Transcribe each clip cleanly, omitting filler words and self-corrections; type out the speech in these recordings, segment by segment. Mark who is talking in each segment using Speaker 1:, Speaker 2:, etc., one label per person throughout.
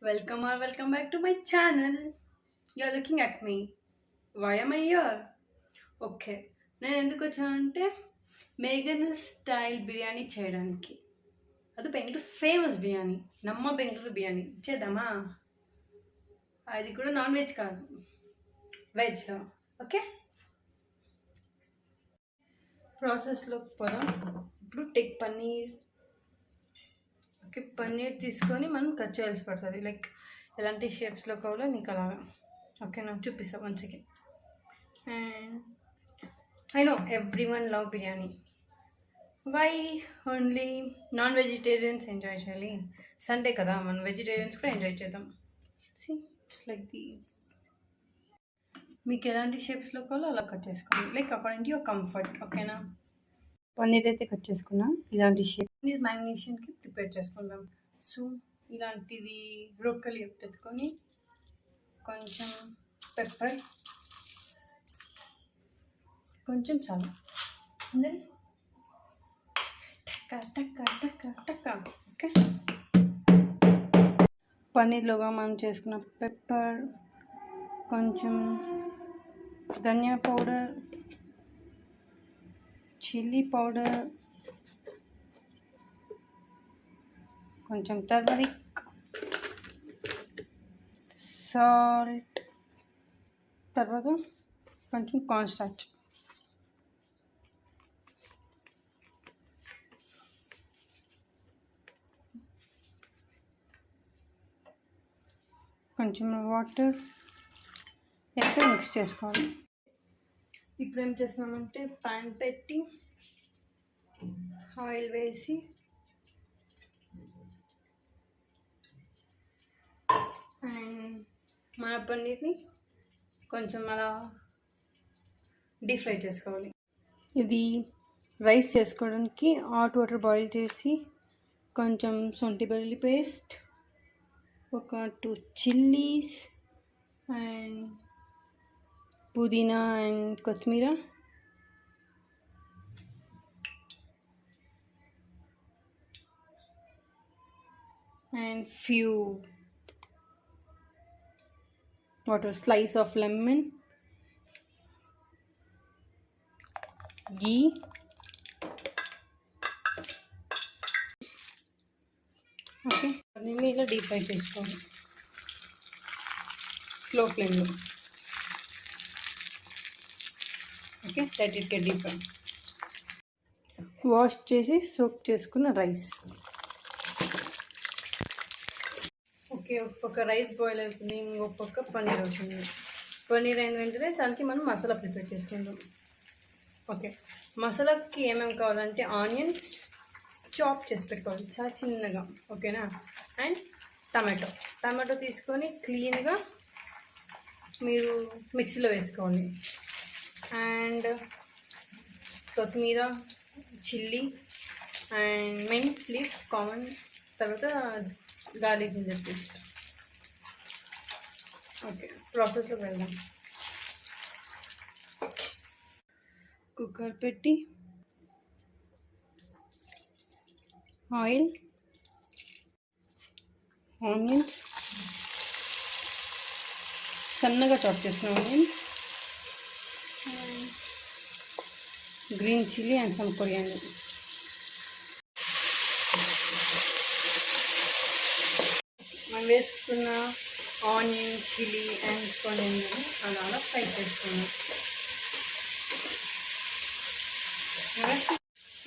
Speaker 1: Welcome back to my channel. You're looking at me. Why am I here? Okay, నేను ఎందుకు వచ్చానంటే మేఘన్ style biryani చేయడానికి. అది బెంగళూరు ఫేమస్ బిర్యానీ, నమ్మ బెంగళూరు బిర్యానీ చేద్దామా? అది కూడా నాన్ వెజ్ కాదు, వెజ్లో. ఓకే, ప్రాసెస్లో పోదాం. ఇప్పుడు టేక్ పన్నీర్. ఓకే, పన్నీర్ తీసుకొని మనం కట్ చేయాల్సి పడుతుంది. లైక్ ఎలాంటి షేప్స్లో కావాలో నీకు అలాగా. ఓకే, నాకు చూపిస్తాను one second. And I know everyone love biryani. Why only non-vegetarians enjoy chili? Sunday kada man vegetarians కూడా ఎంజాయ్ చేద్దాం. See, it's like these. మీకు ఎలాంటి షేప్స్లో కావాలో అలా కట్ చేసుకోండి, like according to your comfort. ఓకేనా? పన్నీర్ అయితే కట్ చేసుకున్నాం. ఇలాంటి షేప్ పన్నీర్ మ్యాగ్నేషన్కి ప్రిపేర్ చేసుకుందాం. సో ఇలాంటిది బ్రోకలీ ఎత్తుకొని కొంచెం పెప్పర్, కొంచెం చాలు. దెన్ టక్క. ఓకే, పన్నీర్లోగా మనం చేసుకున్న పెప్పర్, కొంచెం ధనియా పౌడర్, చిల్లీ పౌడర్, కొంచెం టర్మరిక్, సాల్ట్, తర్వాత కొంచెం కార్న్ స్టార్చ్. కొంచెం వాటర్ వేసి మిక్స్ చేసుకోవాలి. ఇప్పుడు ఏం చేస్తున్నామంటే ప్యాన్ పెట్టి ఆయిల్ వేసి అండ్ మన పన్నీర్ని కొంచెం అలా డీప్ ఫ్రై చేసుకోవాలి. ఇది రైస్ చేసుకోవడానికి హాట్ వాటర్ బాయిల్ చేసి కొంచెం శొంఠి వెల్లుల్లి పేస్ట్, ఒక 2 చిల్లీస్ అండ్ పుదీనా అండ్ కొత్తిమీర, and few water, slice of lemon, ghee, okay. దీన్ని ఇలా డీప్ ఫ్రై చేసుకోవాలి స్లో ఫ్లేమ్లో. Okay, let it get deep fry. Wash చేసి సోక్ చేసుకున్న రైస్. ఓకే, ఒక పక్క రైస్ బాయిల్ అవుతుంది, ఇంకొక పక్క పన్నీర్ అవుతుంది. పన్నీర్ అయిన వెంటనే దానికి మనం మసాలా ప్రిపేర్ చేసుకుందాం. ఓకే, మసాలాకి ఏమేమి కావాలంటే ఆనియన్స్ చాప్ చేసి పెట్టుకోవాలి చాలా చిన్నగా. ఓకేనా? అండ్ టమాటో తీసుకొని క్లీన్గా మీరు మిక్సీలో వేసుకోవాలి. అండ్ కొత్తిమీర, chilli and mint leaves common, తర్వాత గార్లిక్ జింజర్ పేస్ట్. ఓకే, ప్రాసెస్లోకి వెళ్దాం. కుక్కర్ పెట్టి ఆయిల్, ఆనియన్స్, సన్నగా చాప్ చేసిన onions, green chilli and some coriander. మనం వేసుకున్న ఆనియన్, చిల్లీ అండ్ కొరియాండర్ అలా ఫ్రై చేసుకున్నాం.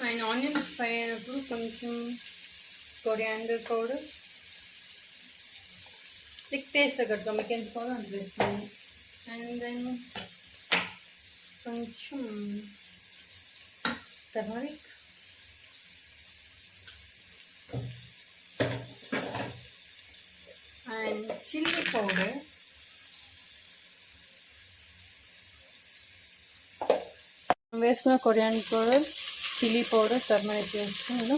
Speaker 1: అండ్ ఆనియన్స్ ఫ్రై అయినప్పుడు కొంచెం కొరియాండర్ పౌడర్, లైక్ టేస్ట్ తగ్గట్టుగా మీకు ఎంత కావాలో అంత వేసుకోండి. అండ్ దెన్ కొంచెం టర్మరిక్, అండ్ చిల్లీ పౌడర్, వేసుకున్న coriander powder, chilli powder, turmeric వేసుకున్నాను.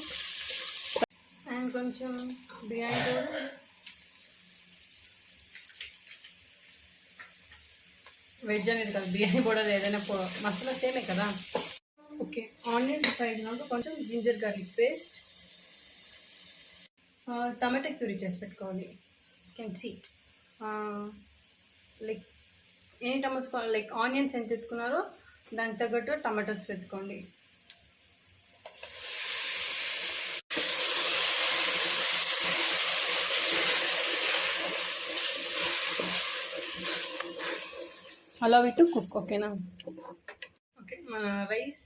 Speaker 1: అండ్ కొంచెం బిర్యానీ పౌడర్, వెజ్ అనేది కాదు, బిర్యానీ పౌడర్ ఏదైనా మసాలా సేమే కదా. ఓకే, ఆనియన్స్ ఫ్రై అయినాక కొంచెం జింజర్ గార్లిక్ పేస్ట్, టమాటా ప్యూరీ చేసి పెట్టుకోవాలి. కెన్ సీ లైక్ ఎన్ని టమాటోస్ లైక్ ఆనియన్స్ ఎంత ఎత్తుకున్నారో దానికి తగ్గట్టు టమాటోస్ పెట్టుకోండి. అలా విత్ కుక్, ఓకేనా? ఓకే, మన రైస్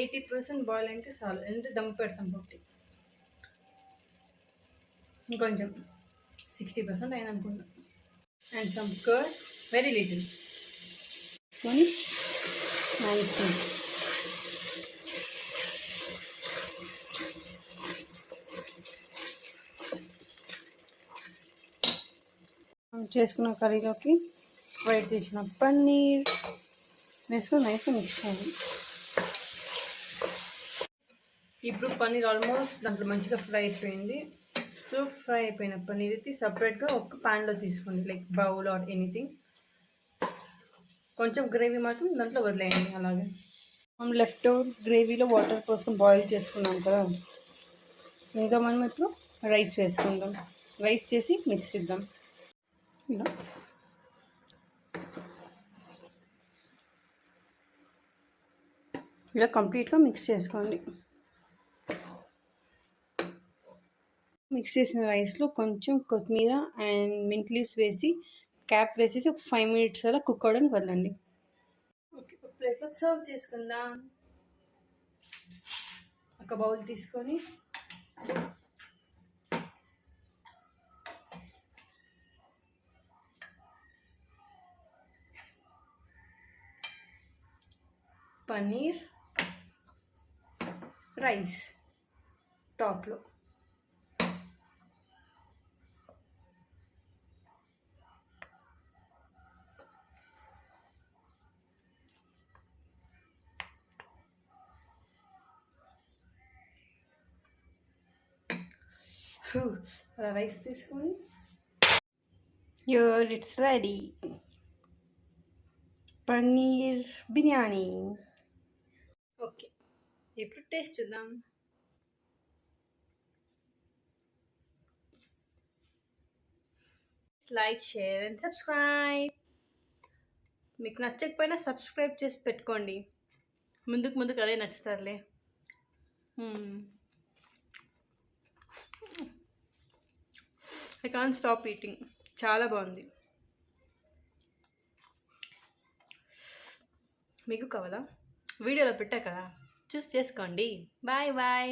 Speaker 1: 80% బాయిల్ అంటే చాలు, ఎంత దమ్ పెడతాం కాబట్టి. ఇంకొంచెం 60% అయింది అనుకుంటా. And some curd, very little కొని నైస్ చేసుకున్న కర్రీలోకి ఫ్రై చేసిన పన్నీర్ వేసుకొని నైస్గా మిక్స్ చేయాలి. ఇప్పుడు పన్నీర్ ఆల్మోస్ట్ దాంట్లో మంచిగా ఫ్రై అయిపోయింది. సో ఫ్రై అయిపోయిన పన్నీర్ అయితే సపరేట్గా ఒక ప్యాన్లో తీసుకోండి, లైక్ బౌల్ ఆర్ ఎనీథింగ్. కొంచెం గ్రేవీ మాత్రం దాంట్లో వదిలేయండి. అలాగే మనం లెఫ్ట్ ఓవర్ గ్రేవీలో వాటర్ పోసుకొని బాయిల్ చేసుకున్నాం కదా, ఇంకా మనం ఇప్పుడు రైస్ వేసుకుందాం. రైస్ చేసి మిక్స్ ఇద్దాం. ఇలా ఇలా కంప్లీట్గా మిక్స్ చేసుకోండి. మిక్స్ చేసిన రైస్లో కొంచెం కొత్తిమీర అండ్ మింట్ లీవ్స్ వేసి క్యాప్ వేసేసి ఒక 5 minutes అలా కుక్ అవ్వడానికి వదలండి. ఓకే, ఒక ప్లేట్లో సర్వ్ చేసుకుందాం. ఒక బౌల్ తీసుకొని పన్నీర్ రైస్ టాప్లో, అలా రైస్ తీసుకొని your it's ready, paneer biryani. Okay, ఇప్పుడు టేస్ట్ చూద్దాం. Like, share and subscribe. మీకు నచ్చకపోయినా సబ్స్క్రైబ్ చేసి పెట్టుకోండి, ముందుకు అదే నచ్చుతారులే. ఐ కాంట్ స్టాప్ ఈటింగ్, చాలా బాగుంది. మీకు కావాలా? వీడియోలో పెట్టా కదా, చూస్ చేసుకోండి. Bye bye.